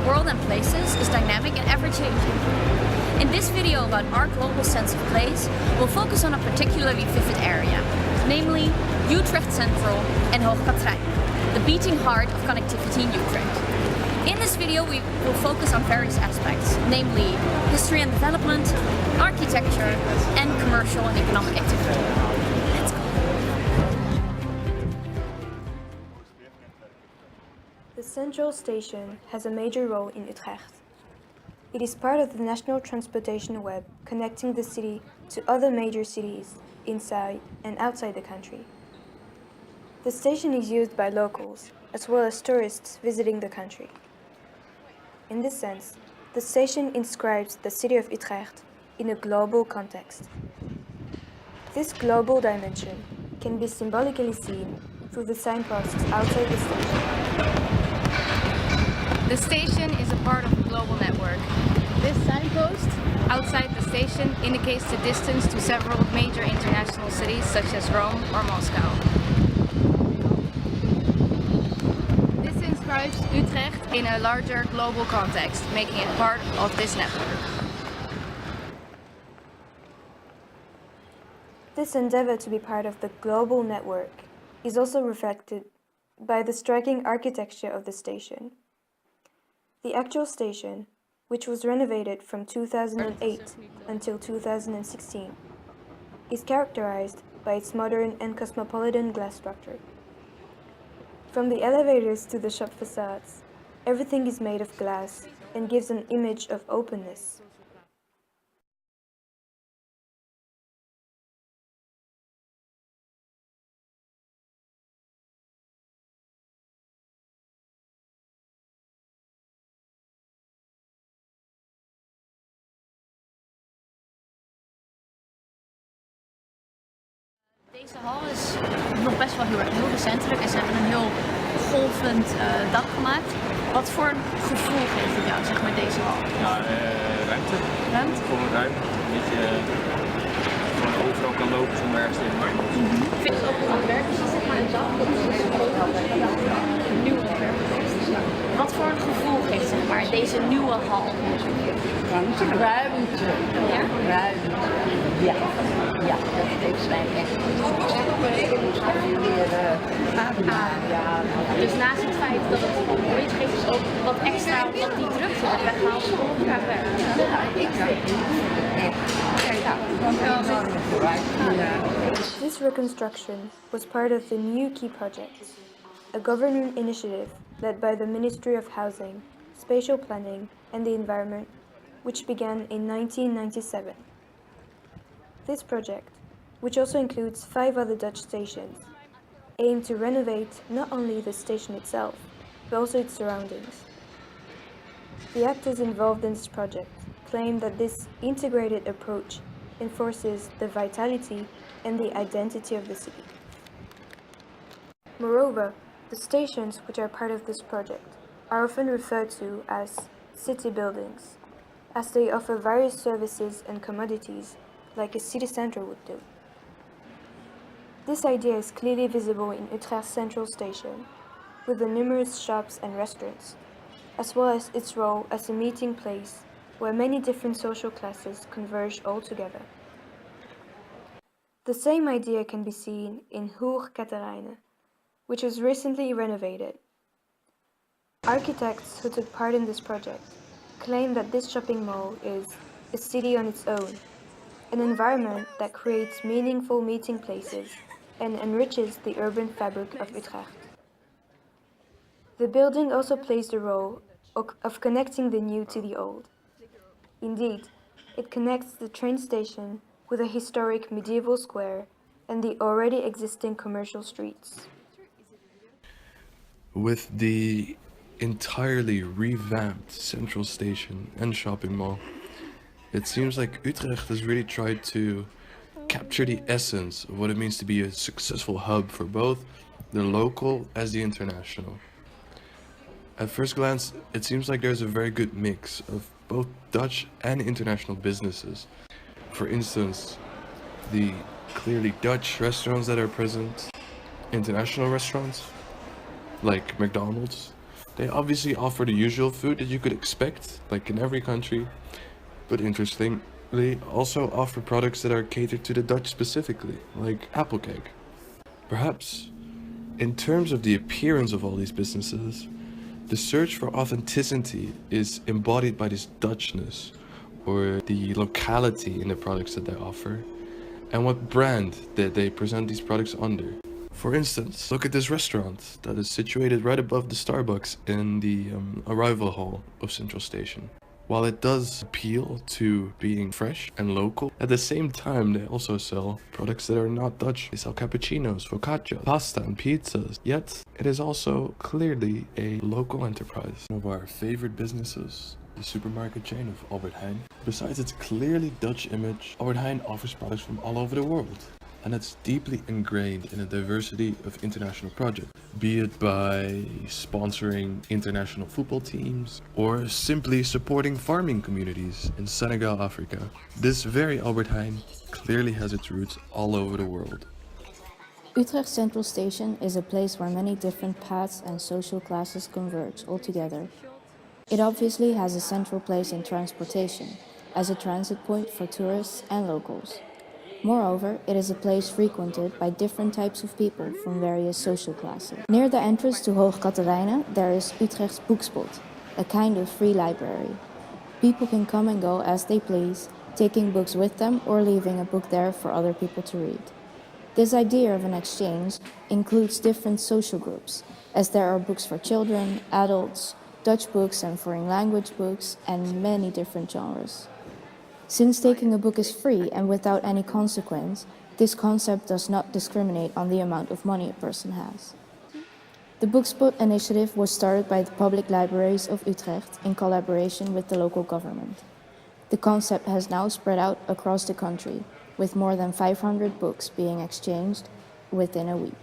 world and places is dynamic and ever-changing. In this video about our global sense of place, we'll focus on a particularly vivid area, namely Utrecht Central and Hoog, the beating heart of connectivity in Utrecht. In this video we will focus on various aspects, namely history and development, architecture, and commercial and economic activity. Let's go. The Central Station has a major role in Utrecht. It is part of the national transportation web connecting the city to other major cities inside and outside the country. The station is used by locals as well as tourists visiting the country. In this sense, the station inscribes the city of Utrecht in a global context. This global dimension can be symbolically seen through the signposts outside the station. The station is a part of a global network. This signpost outside the station indicates the distance to several major international cities such as Rome or Moscow. This inscribes Utrecht in a larger global context, making it part of this network. This endeavor to be part of the global network is also reflected by the striking architecture of the station. The actual station, which was renovated from 2008 until 2016, is characterized by its modern and cosmopolitan glass structure. From the elevators to the shop facades, everything is made of glass and gives an image of openness. Deze hal is nog best wel heel recentelijk en ze hebben een heel golvend dak gemaakt. Wat voor een gevoel geeft het jou, zeg maar, deze hal? Ja, ruimte. Ruimte? Gewoon ruim. Dat je gewoon overal kan lopen zonder ergens in. Ik vind het ook het ontwerp is zeg maar een dak. Een nieuw ontwerp. Wat voor een gevoel geeft, zeg maar, deze nieuwe hal? Ruimte. Ja? Ruimte. Ja. Ja, dat geeft mij echt. Dus naast het feit dat het mooie geeft, is ook wat extra, wat die drukte wordt weggehaald voor elkaar weg. Ja, ik vind het echt. This reconstruction was part of the New Key project, a government initiative led by the Ministry of Housing, Spatial Planning and the Environment, which began in 1997. This project, which also includes 5 other Dutch stations, aimed to renovate not only the station itself, but also its surroundings. The actors involved in this project claim that this integrated approach enforces the vitality and the identity of the city. Moreover, the stations which are part of this project are often referred to as city buildings, as they offer various services and commodities like a city centre would do. This idea is clearly visible in Utrecht Central Station, with the numerous shops and restaurants, as well as its role as a meeting place where many different social classes converge all together. The same idea can be seen in Hoog, Catharijne, which was recently renovated. Architects who took part in this project claim that this shopping mall is a city on its own, an environment that creates meaningful meeting places and enriches the urban fabric of Utrecht. The building also plays the role of connecting the new to the old. Indeed, it connects the train station with a historic medieval square and the already existing commercial streets. With the entirely revamped Central Station and shopping mall, it seems like Utrecht has really tried to capture the essence of what it means to be a successful hub for both the local as the international. At first glance, it seems like there's a very good mix of both Dutch and international businesses. For instance, the clearly Dutch restaurants that are present, international restaurants like McDonald's, They obviously offer the usual food that you could expect, like in every country, but interestingly also offer products that are catered to the Dutch specifically, like apple cake. Perhaps, in terms of the appearance of all these businesses, the search for authenticity is embodied by this Dutchness, or the locality in the products that they offer, and what brand that they present these products under. For instance, look at this restaurant that is situated right above the Starbucks in the arrival hall of Central Station. While it does appeal to being fresh and local, at the same time they also sell products that are not Dutch. They sell cappuccinos, focaccia, pasta and pizzas. Yet, it is also clearly a local enterprise. One of our favorite businesses, the supermarket chain of Albert Heijn. Besides its clearly Dutch image, Albert Heijn offers products from all over the world. And it's deeply ingrained in a diversity of international projects, be it by sponsoring international football teams or simply supporting farming communities in Senegal, Africa. This very Albert Heijn clearly has its roots all over the world. Utrecht Central Station is a place where many different paths and social classes converge all together. It obviously has a central place in transportation, as a transit point for tourists and locals. Moreover, it is a place frequented by different types of people from various social classes. Near the entrance to Hoog Catharijne, there is Utrecht's Boekspot, a kind of free library. People can come and go as they please, taking books with them or leaving a book there for other people to read. This idea of an exchange includes different social groups, as there are books for children, adults, Dutch books and foreign language books, and many different genres. Since taking a book is free and without any consequence, this concept does not discriminate on the amount of money a person has. The Boekspot initiative was started by the public libraries of Utrecht in collaboration with the local government. The concept has now spread out across the country, with more than 500 books being exchanged within a week.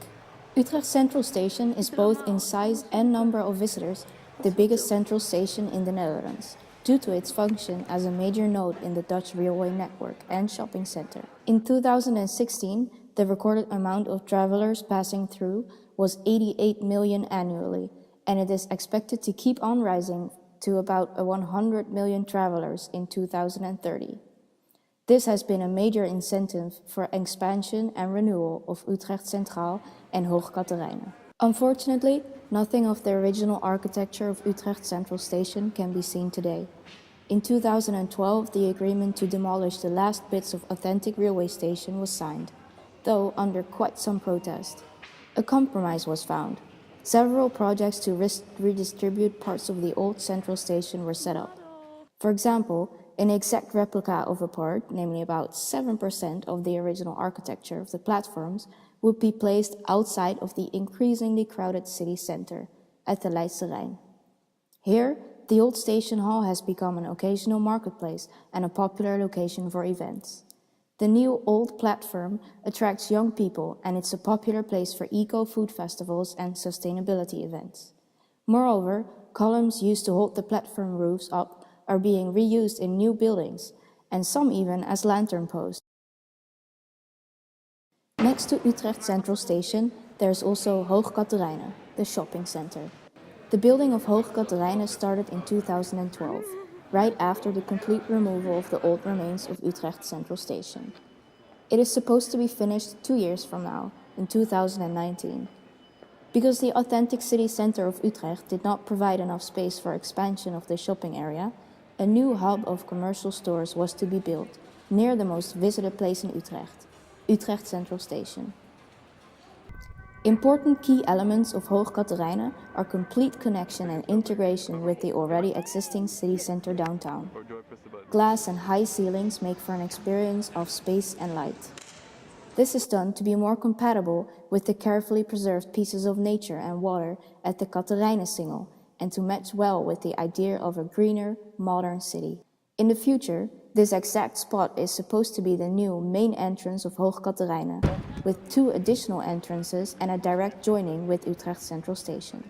Utrecht Central Station is both in size and number of visitors the biggest central station in the Netherlands, due to its function as a major node in the Dutch railway network and shopping center. In 2016, the recorded amount of travelers passing through was 88 million annually, and it is expected to keep on rising to about 100 million travelers in 2030. This has been a major incentive for expansion and renewal of Utrecht Centraal and Hoog Catharijne. Unfortunately, nothing of the original architecture of Utrecht Central Station can be seen today. In 2012, the agreement to demolish the last bits of authentic railway station was signed, though under quite some protest. A compromise was found. Several projects to redistribute parts of the old central station were set up. For example, an exact replica of a part, namely about 7% of the original architecture of the platforms, would be placed outside of the increasingly crowded city center, at the Leidse Rijn. Here, the old station hall has become an occasional marketplace and a popular location for events. The new old platform attracts young people, and it's a popular place for eco-food festivals and sustainability events. Moreover, columns used to hold the platform roofs up are being reused in new buildings, and some even as lantern posts. Next to Utrecht Central Station, there's also Hoog Catharijne, the shopping center. The building of Hoog Catharijne started in 2012, right after the complete removal of the old remains of Utrecht Central Station. It is supposed to be finished 2 years from now, in 2019. Because the authentic city center of Utrecht did not provide enough space for expansion of the shopping area, a new hub of commercial stores was to be built, near the most visited place in Utrecht, Utrecht Central Station. Important key elements of Hoog Catharijne are complete connection and integration with the already existing city center downtown. Glass and high ceilings make for an experience of space and light. This is done to be more compatible with the carefully preserved pieces of nature and water at the Catharijne-singel, and to match well with the idea of a greener, modern city. In the future, this exact spot is supposed to be the new main entrance of Hoog Catharijne, with 2 additional entrances and a direct joining with Utrecht Central Station.